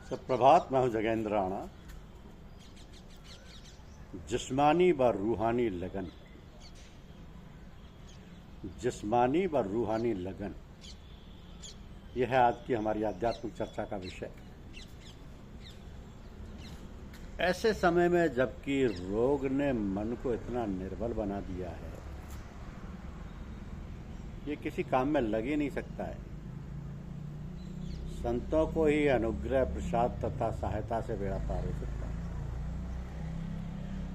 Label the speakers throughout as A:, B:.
A: सुप्रभात। मैं हूं जगेंद्र राणा। जिस्मानी व रूहानी लगन, जिस्मानी व रूहानी लगन, यह है आज की हमारी आध्यात्मिक चर्चा का विषय। ऐसे समय में जबकि रोग ने मन को इतना निर्बल बना दिया है, ये किसी काम में लग ही नहीं सकता है। संतों को ही अनुग्रह, प्रसाद तथा सहायता से बेड़ा पार हो सकता है।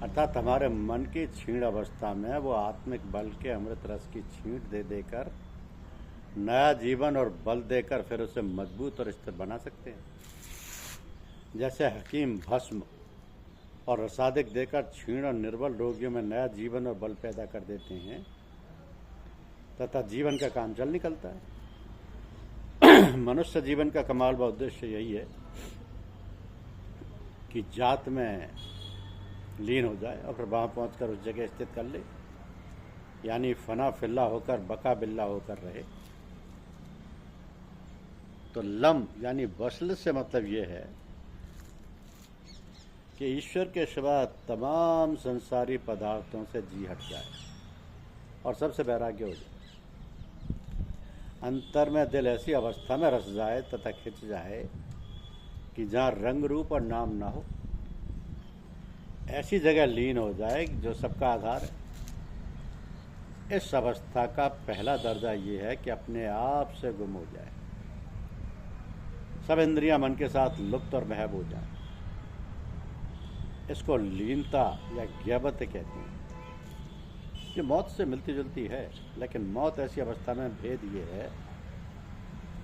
A: अर्थात हमारे मन की क्षीण अवस्था में वो आत्मिक बल के अमृत रस की छींट दे देकर नया जीवन और बल देकर फिर उसे मजबूत और स्थिर बना सकते हैं। जैसे हकीम भस्म और रसादिक देकर क्षीण और निर्बल रोगियों में नया जीवन और बल पैदा कर देते हैं तथा जीवन का काम चल निकलता है। मनुष्य जीवन का कमाल व उद्देश्य यही है कि जात में लीन हो जाए और फिर वहाँ पहुँचकर उस जगह स्थित कर ले, यानी फना फिल्ला होकर बका बिल्ला होकर रहे। तो लम यानी वसल से मतलब ये है कि ईश्वर के सिवा तमाम संसारी पदार्थों से जी हट जाए और सबसे वैराग्य हो जाए। अंतर में दिल ऐसी अवस्था में रस जाए तथा खिंच जाए कि जहाँ रंग रूप और नाम ना हो, ऐसी जगह लीन हो जाए जो सबका आधार है। इस अवस्था का पहला दर्जा ये है कि अपने आप से गुम हो जाए, सब इंद्रियां मन के साथ लुप्त और महब हो जाए। इसको लीनता या ज्ञाबत कहते हैं। ये मौत से मिलती जुलती है, लेकिन मौत ऐसी अवस्था में भेद ये है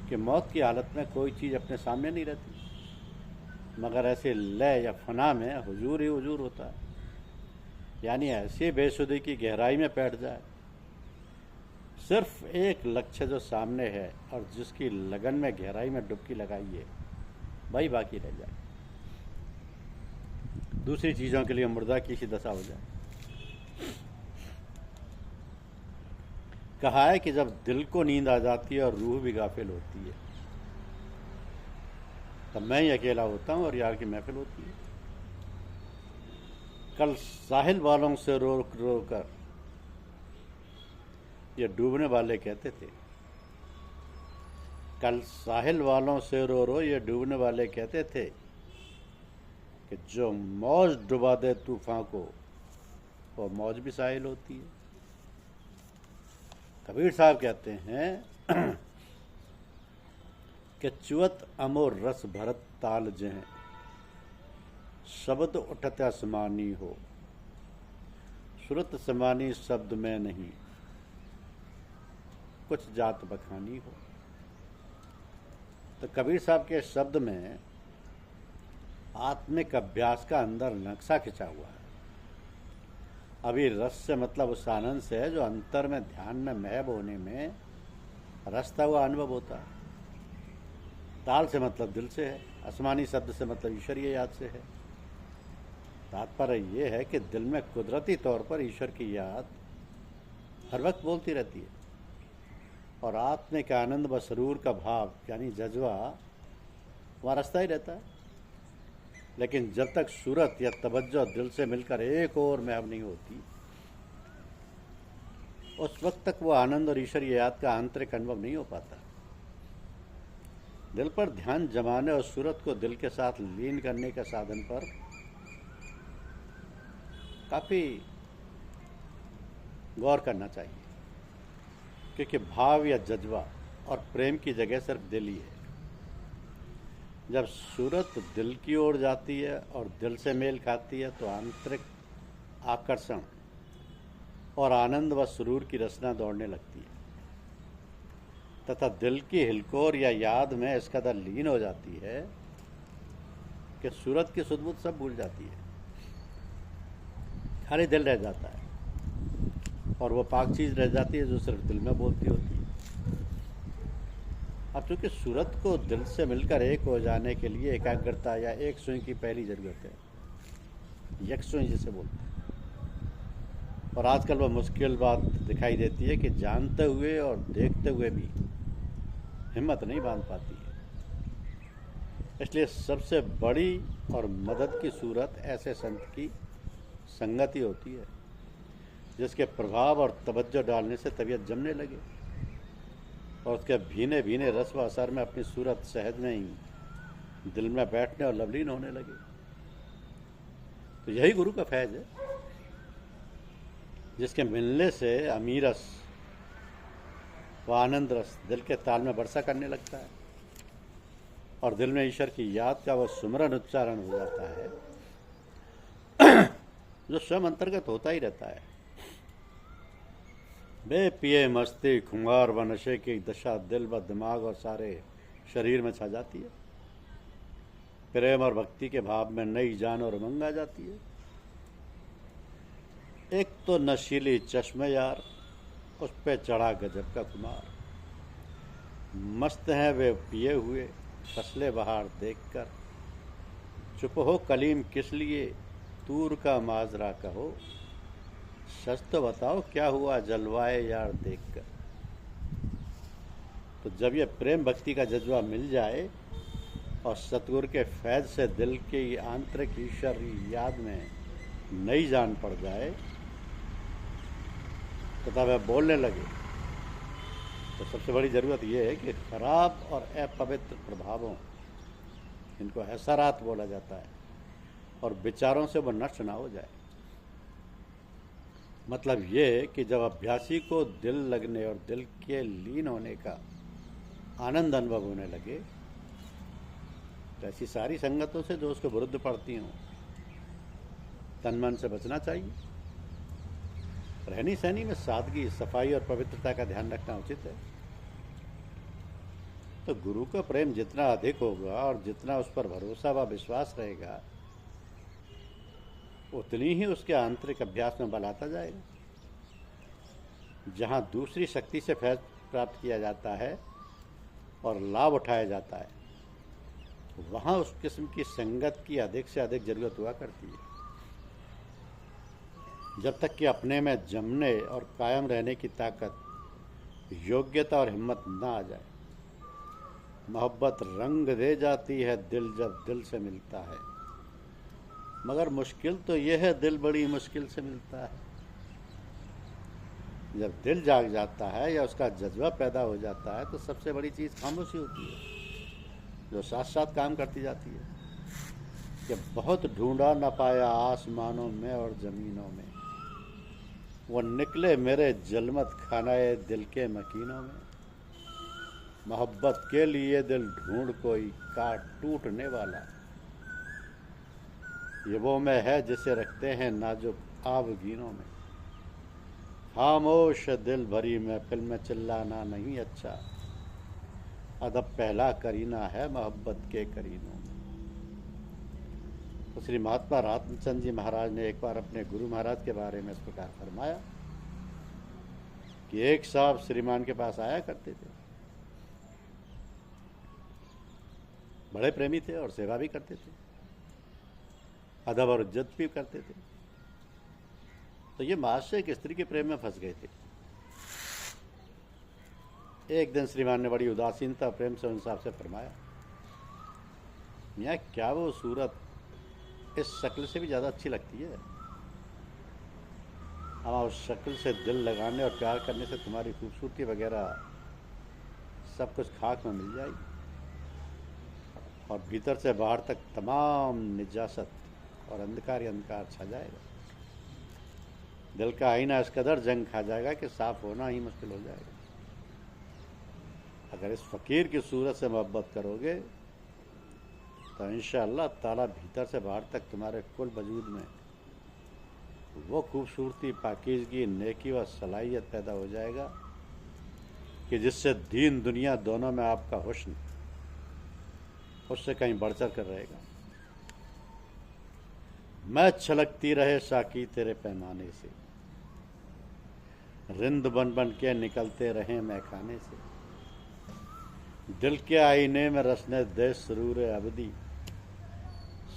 A: कि मौत की हालत में कोई चीज़ अपने सामने नहीं रहती, मगर ऐसे लय या फना में हुजूर ही हुजूर होता है। यानी ऐसी बेसुधी की गहराई में बैठ जाए, सिर्फ एक लक्ष्य जो सामने है और जिसकी लगन में गहराई में डुबकी लगाइए, वही बाकी रह जाए। दूसरी चीज़ों के लिए मुर्दा की सी दशा हो जाए। कहा है कि जब दिल को नींद आ जाती है और रूह भी गाफिल होती है, तब मैं ही अकेला होता हूँ और यार की महफिल होती है। कल साहिल वालों से रो रो कर ये डूबने वाले कहते थे, कल साहिल वालों से रो रो ये डूबने वाले कहते थे कि जो मौज डुबा दे तूफान को, वो मौज भी साहिल होती है। कबीर साहब कहते हैं कि चुअत अमोर रस भरत ताल जह, शब्द उठत असमानी हो, सुरत समानी शब्द में नहीं, कुछ जात बखानी हो। तो कबीर साहब के शब्द में आत्मिक अभ्यास का अंदर नक्शा खिंचा हुआ है। अभी रस से मतलब उस आनंद से है जो अंतर में ध्यान में महब होने में रसता हुआ अनुभव होता है। ताल से मतलब दिल से है, आसमानी शब्द से मतलब ईश्वरीय याद से है। तात्पर्य ये है कि दिल में कुदरती तौर पर ईश्वर की याद हर वक्त बोलती रहती है और आत्मिक आनंद व सरूर का भाव यानी जज्बा वहाँ रसता ही रहता है। लेकिन जब तक सूरत या तवज्जो दिल से मिलकर एक और महब नहीं होती, उस वक्त तक वो आनंद और ईश्वरीय याद का आंतरिक अनुभव नहीं हो पाता। दिल पर ध्यान जमाने और सूरत को दिल के साथ लीन करने के साधन पर काफ़ी गौर करना चाहिए, क्योंकि भाव या जज्बा और प्रेम की जगह सिर्फ दिल ही है। जब सूरत दिल की ओर जाती है और दिल से मेल खाती है तो आंतरिक आकर्षण और आनंद व सुरूर की रचना दौड़ने लगती है तथा दिल की हिलकोर या याद में इस कदर लीन हो जाती है कि सूरत की सुध-बुध सब भूल जाती है। खाली दिल रह जाता है और वो पाक चीज़ रह जाती है जो सिर्फ दिल में बोलती होती है। अब चूँकि सूरत को दिल से मिलकर एक हो जाने के लिए एकाग्रता या एक सुई की पहली ज़रूरत है, यकसुई जिसे बोलते हैं। और आजकल वह मुश्किल बात दिखाई देती है कि जानते हुए और देखते हुए भी हिम्मत नहीं बांध पाती है। इसलिए सबसे बड़ी और मदद की सूरत ऐसे संत की संगति होती है जिसके प्रभाव और तवज्जो डालने से तबीयत जमने लगे और उसके भीने भीने रस व असर में अपनी सूरत सहज में ही दिल में बैठने और लवलीन होने लगे। तो यही गुरु का फैज है, जिसके मिलने से अमीरस व आनंद रस दिल के ताल में वर्षा करने लगता है और दिल में ईश्वर की याद का वह सुमरन उच्चारण हो जाता है जो स्वयं अंतर्गत होता ही रहता है। बे पिए मस्ती खुमार व नशे की दशा दिल व दिमाग और सारे शरीर में छा जाती है। प्रेम और भक्ति के भाव में नई जान और उमंग आ जाती है। एक तो नशीली चश्मे यार, उस पे चढ़ा गजब का खुमार। मस्त हैं वे पिए हुए फसले बहार देखकर, चुप हो कलीम किस लिए तूर का माजरा कहो, सच तो बताओ क्या हुआ जलवाए यार देखकर। तो जब ये प्रेम भक्ति का जज्बा मिल जाए और सतगुरु के फैज से दिल की आंतरिक ईश्वर याद में नई जान पड़ जाए तथा वह बोलने लगे, तो सबसे बड़ी ज़रूरत यह है कि खराब और अपवित्र प्रभावों, इनको हसरात बोला जाता है, और विचारों से वह नष्ट ना हो जाए। मतलब ये कि जब अभ्यासी को दिल लगने और दिल के लीन होने का आनंद अनुभव होने लगे, तो ऐसी सारी संगतों से जो उसको विरुद्ध पड़ती हों तन मन से बचना चाहिए। रहनी सहनी में सादगी, सफाई और पवित्रता का ध्यान रखना उचित है। तो गुरु का प्रेम जितना अधिक होगा और जितना उस पर भरोसा व विश्वास रहेगा, उतनी ही उसके आंतरिक अभ्यास में बल आता जाएगा। जहाँ दूसरी शक्ति से फैज प्राप्त किया जाता है और लाभ उठाया जाता है, वहाँ उस किस्म की संगत की अधिक से अधिक जरूरत हुआ करती है। जब तक कि अपने में जमने और कायम रहने की ताकत, योग्यता और हिम्मत ना आ जाए। मोहब्बत रंग दे जाती है दिल जब दिल से मिलता है, मगर मुश्किल तो यह है दिल बड़ी मुश्किल से मिलता है। जब दिल जाग जाता है या उसका जज्बा पैदा हो जाता है तो सबसे बड़ी चीज़ खामोशी होती है, जो साथ साथ काम करती जाती है। कि बहुत ढूंढा न पाया आसमानों में और ज़मीनों में, वो निकले मेरे जलमत खानाए दिल के मकीनों में। मोहब्बत के लिए दिल ढूंढ कोई काट टूटने वाला, ये वो में है जिसे रखते हैं नाजुक आबगीनों में। खामोश दिल भरी महफिल में चिल्लाना नहीं अच्छा, अदब पहला करीना है मोहब्बत के करीनों में। तो श्री महात्मा रामचंद्र जी महाराज ने एक बार अपने गुरु महाराज के बारे में इस प्रकार फरमाया कि एक साहब श्रीमान के पास आया करते थे, बड़े प्रेमी थे और सेवा भी करते थे, अदब और इज्जत भी करते थे। तो ये महाशय एक स्त्री के प्रेम में फंस गए थे। एक दिन श्रीमान ने बड़ी उदासीनता प्रेम से उन साहब से फरमाया, मियाँ क्या वो सूरत इस शक्ल से भी ज़्यादा अच्छी लगती है? हाँ, उस शक्ल से दिल लगाने और प्यार करने से तुम्हारी खूबसूरती वगैरह सब कुछ खाक में मिल जाएगी और भीतर से बाहर तक तमाम निजासत और अंधकार ही अंधकार छा जाएगा। दिल का आईना इस कदर जंग खा जाएगा कि साफ होना ही मुश्किल हो जाएगा। अगर इस फ़कीर की सूरत से मोहब्बत करोगे तो इंशाअल्लाह ताला भीतर से बाहर तक तुम्हारे कुल वजूद में वो खूबसूरती, पाकीज़गी, नेकी व सलाहियत पैदा हो जाएगा कि जिससे दीन दुनिया दोनों में आपका हुस्न उससे कहीं बढ़-चढ़ कर रहेगा। मैं छलकती रहे साकी तेरे पैमाने से, रिंद बन बन के निकलते रहे मैखाने से, दिल के आईने में रसने दे सुरूर अबदी,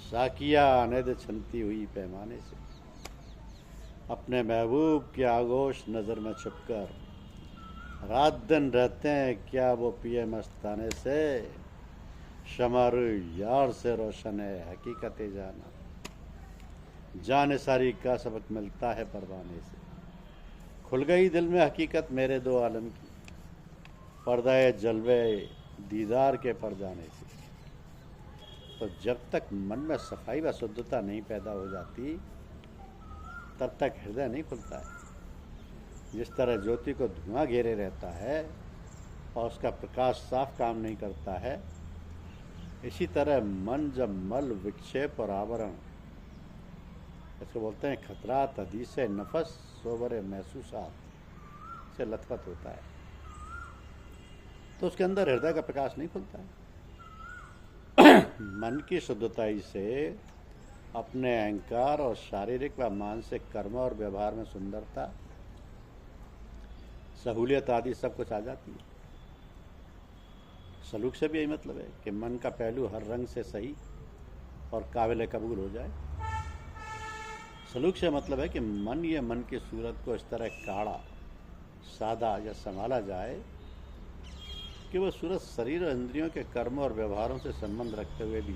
A: साकिया आने दे छनती हुई पैमाने से। अपने महबूब के आगोश नज़र में छुपकर रात दिन रहते हैं क्या वो पिए मस्ताने से, शमारू यार से रोशन है हकीकत जाना, जाने सारी का सबक मिलता है परवाने से। खुल गई दिल में हकीकत मेरे दो आलम की, पर्दाए जलवे दीदार के पड़ जाने से। तो जब तक मन में सफाई व शुद्धता नहीं पैदा हो जाती तब तक हृदय नहीं खुलता है। जिस तरह ज्योति को धुआं घेरे रहता है और उसका प्रकाश साफ काम नहीं करता है, इसी तरह मन जब मल विक्षेप और आवरण, इसको बोलते हैं खतरात हदीस नफस सोबर महसूसात से लथपथ होता है, तो उसके अंदर हृदय का प्रकाश नहीं खुलता है। मन की शुद्धताई से अपने अहंकार और शारीरिक व मानसिक कर्म और व्यवहार में सुंदरता, सहूलियत आदि सब कुछ आ जाती है। सलूक से भी यही मतलब है कि मन का पहलू हर रंग से सही और काबिल कबूल हो जाए। सलूक से मतलब है कि मन की सूरत को इस तरह काढ़ा सादा या संभाला जाए कि वह सूरत शरीर और इंद्रियों के कर्म और व्यवहारों से संबंध रखते हुए भी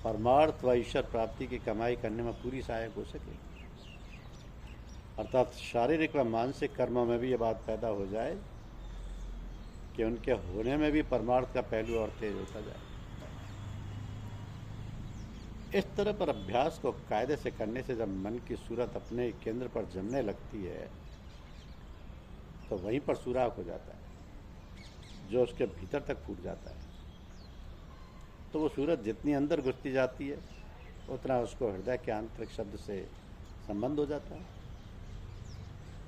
A: परमार्थ व ईश्वर प्राप्ति की कमाई करने में पूरी सहायक हो सके। अर्थात शारीरिक व मानसिक कर्मों में भी ये बात पैदा हो जाए कि उनके होने में भी परमार्थ का पहलू और तेज होता जाए। इस तरह पर अभ्यास को कायदे से करने से जब मन की सूरत अपने केंद्र पर जमने लगती है तो वहीं पर सुराग हो जाता है जो उसके भीतर तक फूट जाता है। तो वो सूरत जितनी अंदर घुसती जाती है उतना उसको हृदय के आंतरिक शब्द से संबंध हो जाता है।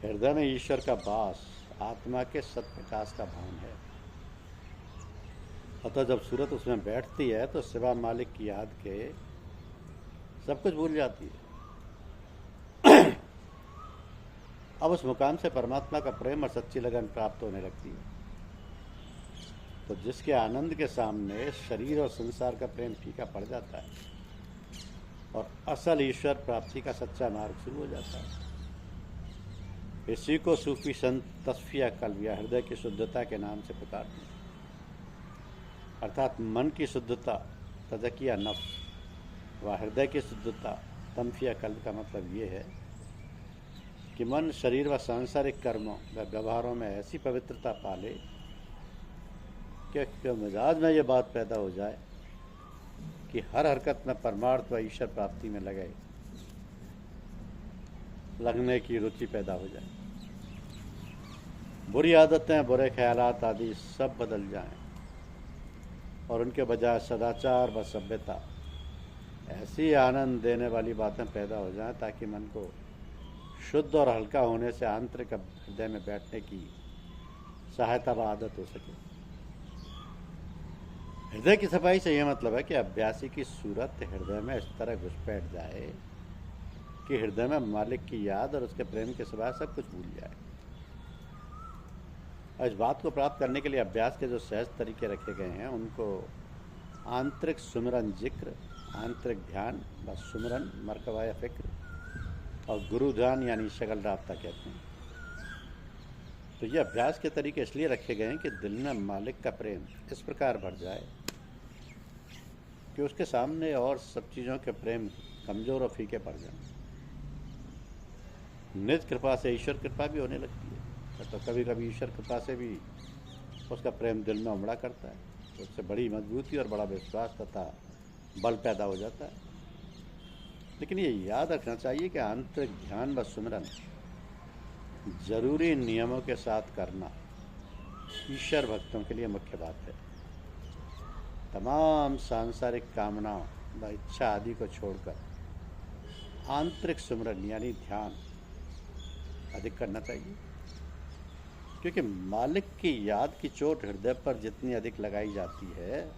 A: हृदय में ईश्वर का वास आत्मा के सत्प्रकाश का भान है। अतः जब सूरत उसमें बैठती है तो सिवा मालिक की याद के सब कुछ भूल जाती है। अब उस मुकाम से परमात्मा का प्रेम और सच्ची लगन प्राप्त होने लगती है। तो जिसके आनंद के सामने शरीर और संसार का प्रेम फीका पड़ जाता है और असल ईश्वर प्राप्ति का सच्चा मार्ग शुरू हो जाता है। इसी को सूफी संत तस्फिया कल्ब या हृदय की शुद्धता के नाम से पुकारते हैं। अर्थात मन की शुद्धता तज़किया नफ्स व हृदय की शुद्धता तमफिया कल्ब का मतलब ये है कि मन शरीर व सांसारिक कर्मों व व्यवहारों में ऐसी पवित्रता पाले कि मिजाज में ये बात पैदा हो जाए कि हर हरकत में परमार्थ व ईश्वर प्राप्ति में लगने की रुचि पैदा हो जाए। बुरी आदतें, बुरे ख्यालात आदि सब बदल जाएं और उनके बजाय सदाचार व सभ्यता ऐसी आनंद देने वाली बातें पैदा हो जाएं ताकि मन को शुद्ध और हल्का होने से आंतरिक हृदय में बैठने की सहायता व आदत हो सके। हृदय की सफाई से यह मतलब है कि अभ्यासी की सूरत हृदय में इस तरह घुसपैठ जाए कि हृदय में मालिक की याद और उसके प्रेम के सिवा सब कुछ भूल जाए। और इस बात को प्राप्त करने के लिए अभ्यास के जो सहज तरीके रखे गए हैं उनको आंतरिक सुमिरन जिक्र, आंतरिक ध्यान व सुमिरन मरकवा फिक्र और गुरु ध्यान यानी शगल राब्ता कहते हैं। तो ये अभ्यास के तरीके इसलिए रखे गए हैं कि दिल में मालिक का प्रेम इस प्रकार बढ़ जाए कि उसके सामने और सब चीज़ों के प्रेम कमज़ोर और फीके पड़ जाएं। निज कृपा से ईश्वर कृपा भी होने लगती है। तो कभी कभी ईश्वर कृपा से भी उसका प्रेम दिल में उमड़ा करता है, तो उससे बड़ी मजबूती और बड़ा विश्वास तथा बल पैदा हो जाता है। लेकिन ये याद रखना चाहिए कि आंतरिक ध्यान व सुमिरन जरूरी नियमों के साथ करना ईश्वर भक्तों के लिए मुख्य बात है। तमाम सांसारिक कामनाओं व इच्छा आदि को छोड़कर आंतरिक सुमिरन यानी ध्यान अधिक करना चाहिए, क्योंकि मालिक की याद की चोट हृदय पर जितनी अधिक लगाई जाती है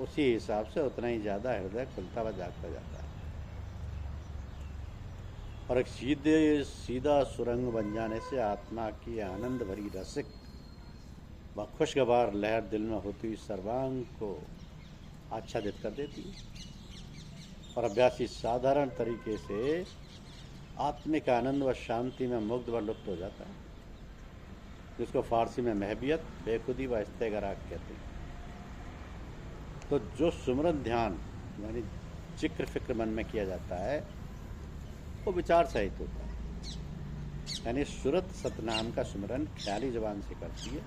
A: उसी हिसाब से उतना ही ज़्यादा हृदय खुलता व जागता जाता है और एक सीधा सुरंग बन जाने से आत्मा की आनंद भरी रसिक व खुशगवार लहर दिल में होती हुई सर्वांग को आच्छादित कर देती है और अभ्यासी साधारण तरीके से आत्मिक आनंद व शांति में मुग्ध व लुप्त हो जाता है, जिसको फारसी में महबियत, बेखुदी व इस्तेगराक कहते हैं। तो जो सुमरन ध्यान यानी जिक्र फिक्र मन में किया जाता है वो विचार सहित होता है, यानी सूरत सतनाम का सुमरन ख्याली जबान से करती है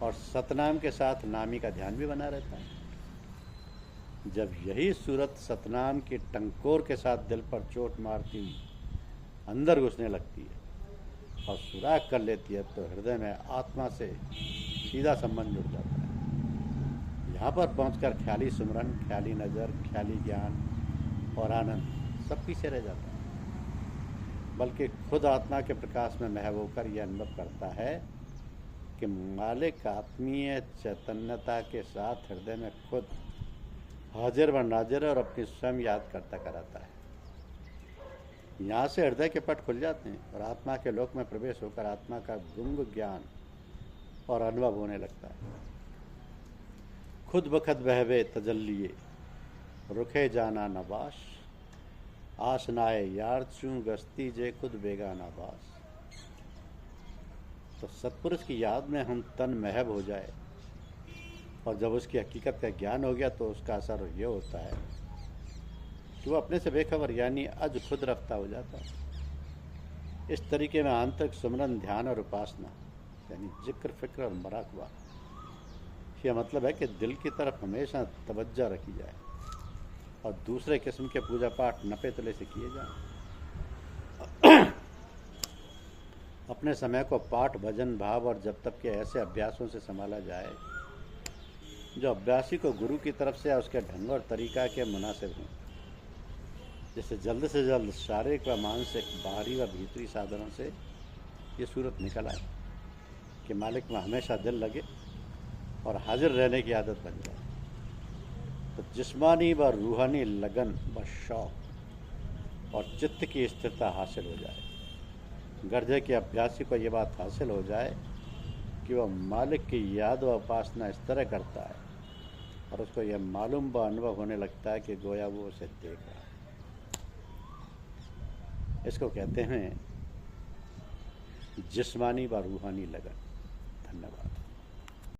A: और सतनाम के साथ नामी का ध्यान भी बना रहता है। जब यही सूरत सतनाम की टंकोर के साथ दिल पर चोट मारती अंदर घुसने लगती है और सुराग कर लेती है तो हृदय में आत्मा से सीधा संबंध जुड़ जाता है। यहाँ पर पहुंचकर ख्याली सुमरन, ख्याली नज़र, ख्याली ज्ञान और आनंद सब पीछे रह जाता है, बल्कि खुद आत्मा के प्रकाश में महव होकर यह अनुभव करता है कि मालिक आत्मीय चैतन्यता के साथ हृदय में खुद हाजिर व नाजिर और अपनी स्वयं याद करता कराता है। यहाँ से हृदय के पट खुल जाते हैं और आत्मा के लोक में प्रवेश होकर आत्मा का गुंग ज्ञान और अनुभव होने लगता है। खुद बखद बहवे तजल्लिए रुखे जाना नबाश, आसनाए यार चूं गस्ती जे खुद बेगाना बास। तो सत्पुरुष की याद में हम तन महब हो जाए और जब उसकी हकीकत का ज्ञान हो गया तो उसका असर ये होता है कि वो अपने से बेखबर यानी अज खुद रफ्ता हो जाता है। इस तरीके में आंतरिक सुमरन, ध्यान और उपासना यानी जिक्र फिक्र और मराकबा, यह मतलब है कि दिल की तरफ हमेशा तवज्जो रखी जाए और दूसरे किस्म के पूजा पाठ नपे तले से किए जाएं। अपने समय को पाठ, भजन, भाव और जब तक के ऐसे अभ्यासों से संभाला जाए जो अभ्यासी को गुरु की तरफ से या उसके ढंग और तरीका के मुनासिब हों, जिससे जल्द से जल्द शारीरिक व मानसिक, बाहरी व भीतरी साधनों से ये सूरत निकल आए कि मालिक में हमेशा दिल लगे और हाजिर रहने की आदत बन जाए। तो जिस्मानी व रूहानी लगन व शौक और चित्त की स्थिरता हासिल हो जाए। गर्जे के अभ्यासी को ये बात हासिल हो जाए कि वह मालिक की याद व उपासना इस तरह करता है और उसको यह मालूम व अनुभव होने लगता है कि गोया वो उसे देख रहा है। इसको कहते हैं जिस्मानी व रूहानी लगन। धन्यवाद।